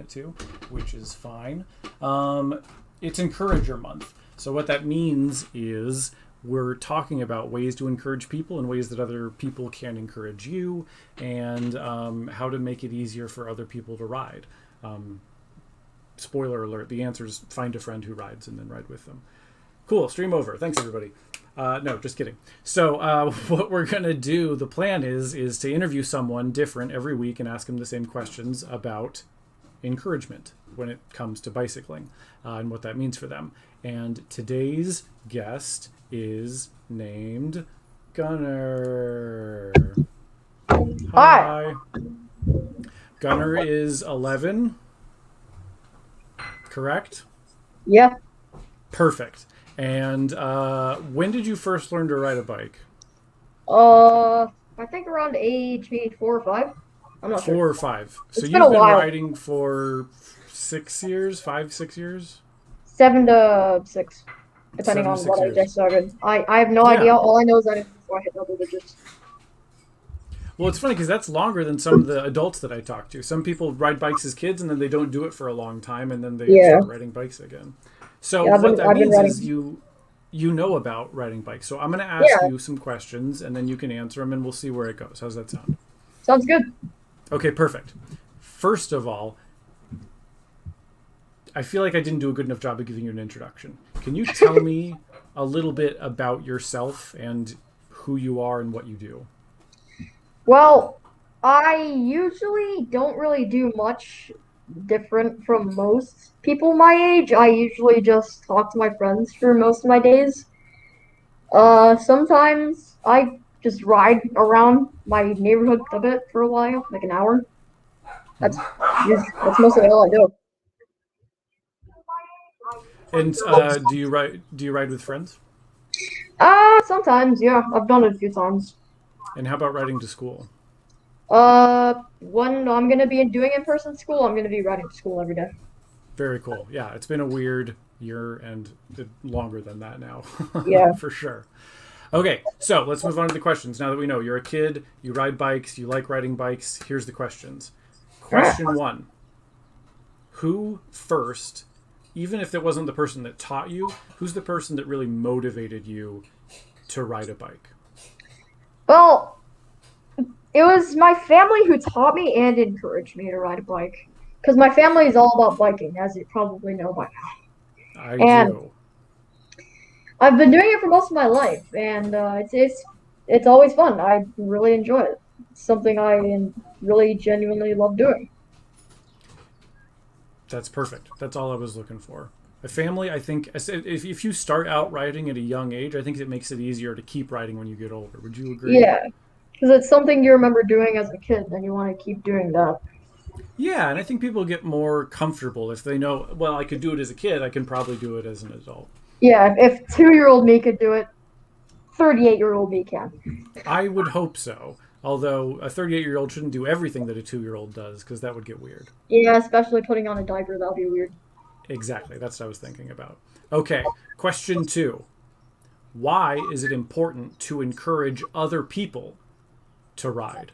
it to, which is fine. It's Encourager Month. So what that means is we're talking about ways to encourage people and ways that other people can encourage you, and how to make it easier for other people to ride. Spoiler alert, the answer is find a friend who rides and then ride with them. Cool, stream over. Thanks, everybody. No, just kidding. So what we're going to do, the plan is to interview someone different every week and ask them the same questions about encouragement when it comes to bicycling and what that means for them. And today's guest is named Gunnar. Hi. Gunnar is 11, correct? Yeah. Perfect. And when did you first learn to ride a bike? I think around age maybe 4 or 5. I'm not sure. 4 or 5. So It's you've been a been while. riding for 6 years, 5, 6 years? 7 to 6, depending 7 on to 6 what age I years. started. I have no idea. All I know is that it's before I hit double digits. Well, it's funny because that's longer than some of the adults that I talk to. Some people ride bikes as kids and then they don't do it for a long time and then they start riding bikes again. So what that means is you know about riding bikes. So I'm going to ask you some questions and then you can answer them and we'll see where it goes. How's that sound? Sounds good. Okay, perfect. First of all, I feel like I didn't do a good enough job of giving you an introduction. Can you tell me a little bit about yourself and who you are and what you do? Well, I usually don't really do much different from most people my age. I usually just talk to my friends for most of my days. Sometimes I just ride around my neighborhood a bit for a while, like an hour. That's mostly all I do. And do you ride with friends? Sometimes, yeah. I've done it a few times. And how about riding to school? When I'm gonna be doing in-person school, I'm gonna be riding to school every day. Very cool. Yeah, it's been a weird year and longer than that now. Yeah. For sure. Okay, so let's move on to the questions. Now that we know you're a kid, you ride bikes, you like riding bikes, here's the questions. Question 1. Who first, even if it wasn't the person that taught you, who's the person that really motivated you to ride a bike? Well, it was my family who taught me and encouraged me to ride a bike. Because my family is all about biking, as you probably know by now. I do. I've been doing it for most of my life, and it's always fun. I really enjoy it. It's something I really genuinely love doing. That's perfect. That's all I was looking for. A family, I think, if you start out riding at a young age, I think it makes it easier to keep riding when you get older. Would you agree? Yeah, because it's something you remember doing as a kid, and you want to keep doing that. Yeah, and I think people get more comfortable if they know, well, I could do it as a kid, I can probably do it as an adult. Yeah, if 2-year-old me could do it, 38-year-old me can. I would hope so. Although a 38-year-old shouldn't do everything that a 2-year-old does, because that would get weird. Yeah, especially putting on a diaper, that would be weird. Exactly, that's what I was thinking about. Okay, question 2. Why is it important to encourage other people to ride?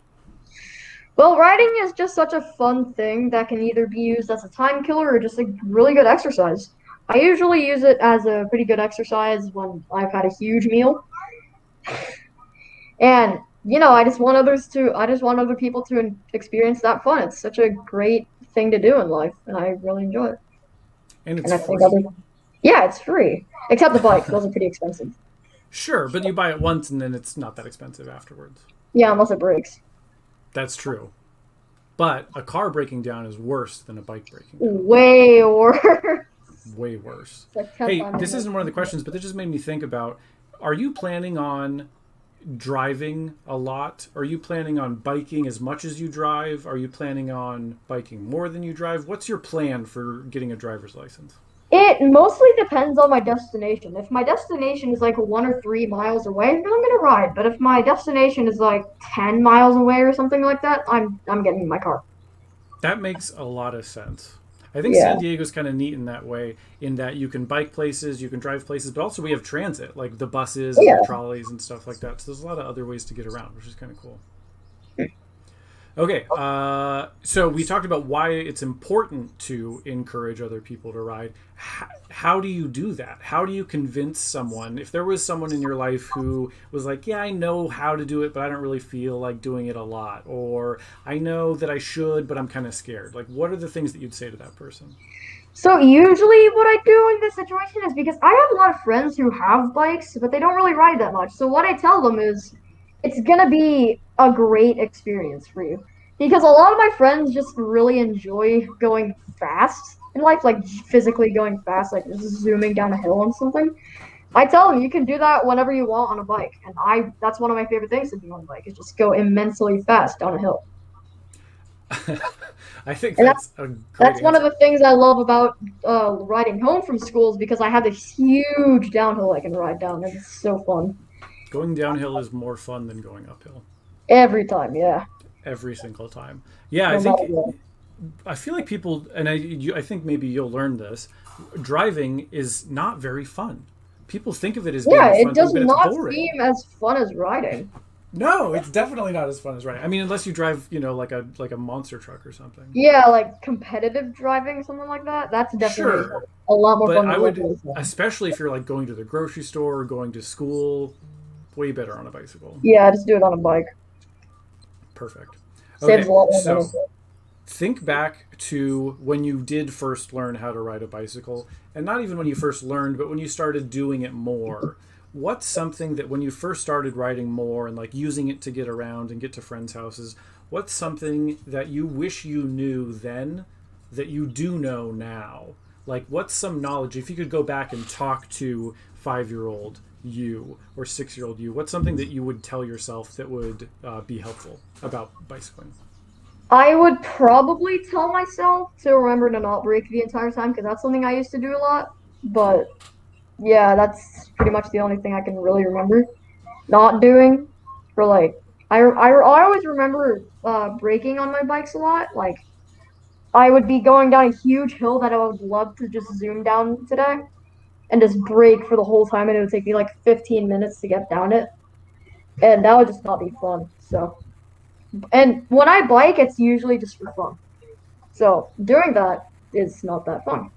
Well, riding is just such a fun thing that can either be used as a time killer or just a really good exercise. I usually use it as a pretty good exercise when I've had a huge meal. And, I just want other people to experience that fun. It's such a great thing to do in life, and I really enjoy it. And it's free. Yeah, it's free. Except the bikes, those are pretty expensive. Sure, but you buy it once and then it's not that expensive afterwards. Yeah, unless it breaks. That's true. But a car breaking down is worse than a bike breaking down. Way worse. Way worse. Like hey, this isn't one of the questions, but this just made me think about, are you planning on driving a lot? Are you planning on biking as much as you drive? Are you planning on biking more than you drive? What's your plan for getting a driver's license? It mostly depends on my destination. If my destination is like 1 or 3 miles away, then I'm gonna ride. But if my destination is like 10 miles away or something like that, I'm getting in my car. That makes a lot of sense. I think San Diego's kind of neat in that way, in that you can bike places, you can drive places, but also we have transit, like the buses and the trolleys and stuff like that. So there's a lot of other ways to get around, which is kind of cool. Okay, so we talked about why it's important to encourage other people to ride. How do you do that? How do you convince someone? If there was someone in your life who was like, "Yeah, I know how to do it, but I don't really feel like doing it a lot," or "I know that I should, but I'm kind of scared." Like, what are the things that you'd say to that person? So usually what I do in this situation is because I have a lot of friends who have bikes, but they don't really ride that much. So what I tell them is it's gonna be a great experience for you. Because a lot of my friends just really enjoy going fast in life, like physically going fast, like just zooming down a hill on something. I tell them you can do that whenever you want on a bike. And I that's one of my favorite things to do on a bike is just go immensely fast down a hill. I think And that's a great that's one of answer. the things I love about riding home from schools because I have this huge downhill I can ride down, and it's so fun Going downhill is more fun than going uphill every time. Yeah, every single time. Yeah, I no matter think what. I feel like people, and I think maybe you'll learn this. Driving is not very fun. People think of it as being Yeah, a it fun thing, does but it's not boring. seem as fun as riding. No, it's definitely not as fun as riding. I mean, unless you drive, like a monster truck or something. Yeah, like competitive driving, something like that. That's definitely Sure, a lot more but fun I than would, local driving. especially if you're like going to the grocery store or going to school, way better on a bicycle. Yeah, just do it on a bike. Perfect. Saves Okay, a lot more money. so think back to when you did first learn how to ride a bicycle, and not even when you first learned, but when you started doing it more. What's something that when you first started riding more and like using it to get around and get to friends' houses, what's something that you wish you knew then that you do know now? Like, what's some knowledge? If you could go back and talk to 5-year-old you or 6-year-old you, what's something that you would tell yourself that would be helpful about bicycling? I would probably tell myself to remember to not brake the entire time because that's something I used to do a lot. But yeah, that's pretty much the only thing I can really remember not doing for like I always remember braking on my bikes a lot. Like I would be going down a huge hill that I would love to just zoom down today and just brake for the whole time, and it would take me like 15 minutes to get down it, and that would just not be fun. So, and when I bike, it's usually just for fun. So doing that is not that fun.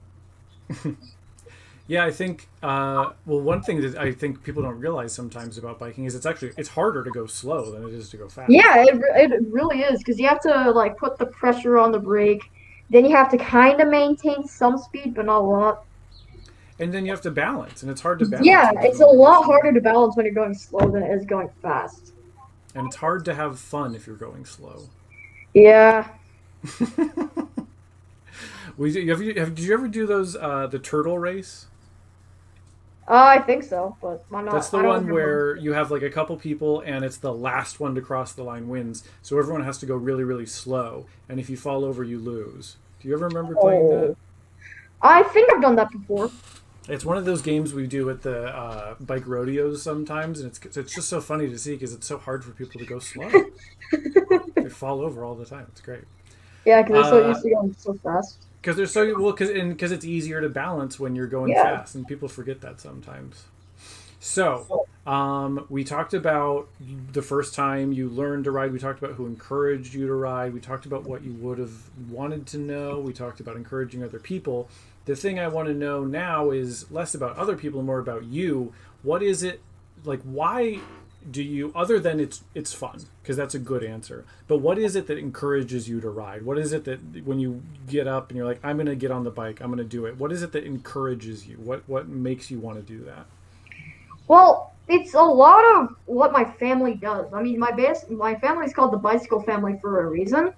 Yeah, I think. Well, one thing that I think people don't realize sometimes about biking is it's harder to go slow than it is to go fast, Yeah, it really is because you have to like put the pressure on the brake. Then you have to kind of maintain some speed, but not a lot. and then you have to balance, and it's hard to balance Yeah, when you're it's a going really lot harder slow, to balance when you're going slow than it is going fast. and it's hard to have fun if you're going slow. Yeah, Did you ever do those the turtle race? I think so, but I'm That's not. the I don't one remember. where you have like a couple people, and it's the last one to cross the line wins. So everyone has to go really, really slow, and if you fall over, you lose. Do you ever remember playing that? Oh, I think I've done that before. It's one of those games we do at the bike rodeos sometimes, and it's just so funny to see because it's so hard for people to go slow. They fall over all the time. It's great. Yeah, because they're so Uh, used to going so fast. because they're so well, because it's easier to balance when you're going Yeah. fast, and people forget that sometimes. So, we talked about the first time you learned to ride. We talked about who encouraged you to ride. We talked about what you would have wanted to know. We talked about encouraging other people. The thing I want to know now is less about other people and more about you. What is it like? Why do you, other than it's fun, because that's a good answer, but what is it that encourages you to ride? What is it that when you get up and you're like, I'm going to get on the bike, I'm going to do it? What is it that encourages you? What makes you want to do that? Well, it's a lot of what my family does. I mean, my family's called the bicycle family for a reason.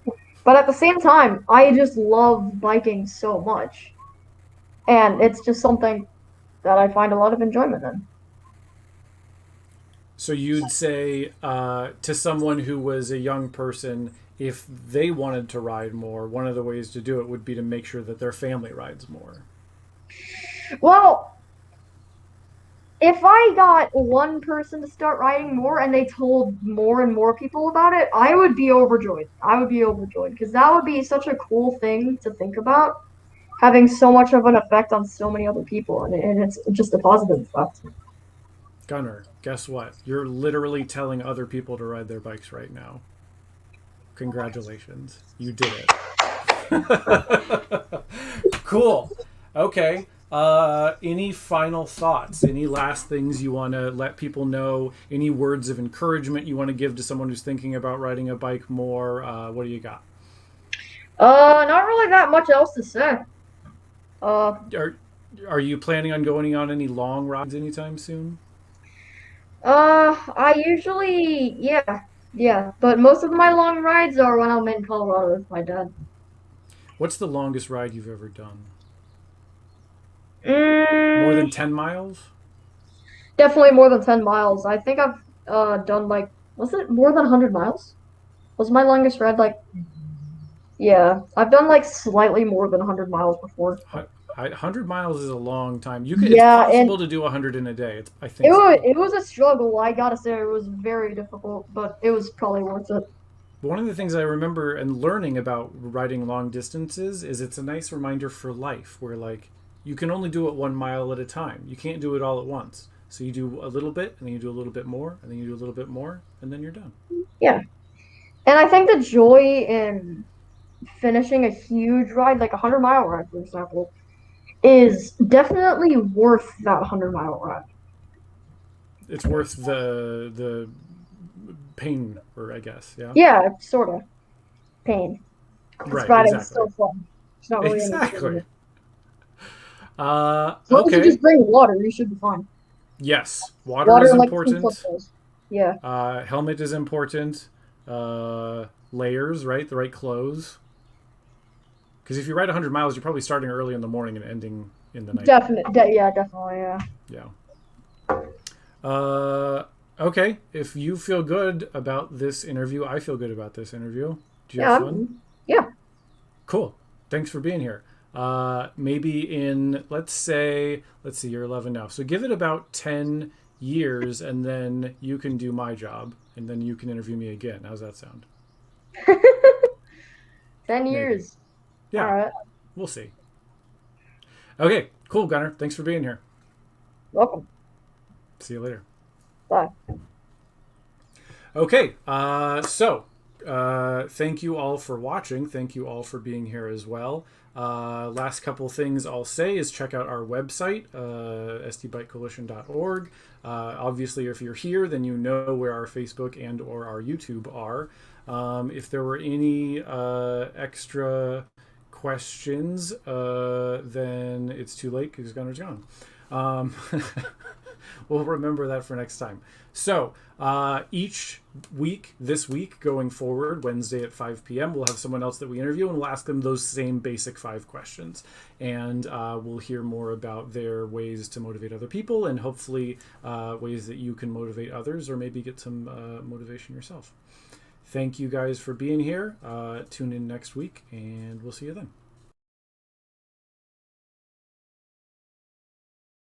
But at the same time, I just love biking so much. And it's just something that I find a lot of enjoyment in. So you'd say to someone who was a young person, if they wanted to ride more, one of the ways to do it would be to make sure that their family rides more. Well, if I got one person to start riding more and they told more and more people about it, I would be overjoyed. I would be overjoyed because that would be such a cool thing to think about, having so much of an effect on so many other people, and it's just a positive effect. Gunnar, guess what? You're literally telling other people to ride their bikes right now. Congratulations. You did it. Cool. Okay. Any final thoughts? Any last things you want to let people know? Any words of encouragement you want to give to someone who's thinking about riding a bike more? What do you got? Not really that much else to say. Uh, Are are you planning on going on any long rides anytime soon? I usually, yeah, but most of my long rides are when I'm in Colorado with my dad. What's the longest ride you've ever done? More Mm, than 10 miles? definitely more than 10 miles. I think I've done like, was it more than 100 miles? Was my longest ride like, yeah, I've done like slightly more than 100 miles before. 100 miles is a long time. You could. It's Yeah, possible and to do 100 in a day. I it think was so. it was a struggle. I gotta say, it was very difficult, but it was probably worth it. But one of the things I remember and learning about riding long distances is it's a nice reminder for life where, like, you can only do it 1 mile at a time. You can't do it all at once. So you do a little bit, and then you do a little bit more, and then you do a little bit more, and then you're done. Yeah, and I think the joy in finishing a huge ride, like a 100-mile ride, for example, is definitely worth that 100-mile ride. It's worth the pain, or I guess, yeah. Yeah, sort of pain. Because Right, riding is exactly. still fun. It's not really any Exactly. pain. As long as you Okay. just bring water, you should be fine. Yes, water Water is and like two important. footballs. Yeah, Helmet is important. Layers, right? The right clothes. Because if you ride 100 miles, you're probably starting early in the morning and ending in the nighttime. yeah, definitely, yeah. Yeah. Uh, okay. If you feel good about this interview, I feel good about this interview. Do you have Yeah, fun? yeah. Cool. Thanks for being here. Maybe in, let's see, you're 11 now. So give it about 10 years and then you can do my job and then you can interview me again. How's that sound? 10 Maybe. years. All Yeah, right. we'll see. Okay, cool, Gunnar. Thanks for being here. Welcome. See you later. Bye. Okay, thank you all for watching. Thank you all for being here as well. Last couple things I'll say is check out our website, sdbikecoalition.org. Obviously, if you're here, then you know where our Facebook and or our YouTube are. If there were any extra questions, then it's too late because Gunnar's gone. Um, we'll remember that for next time. So each week, this week going forward, Wednesday at 5 p.m., we'll have someone else that we interview and we'll ask them those same basic 5 questions. And we'll hear more about their ways to motivate other people and hopefully ways that you can motivate others or maybe get some motivation yourself. Thank you guys for being here. Tune in next week and we'll see you then.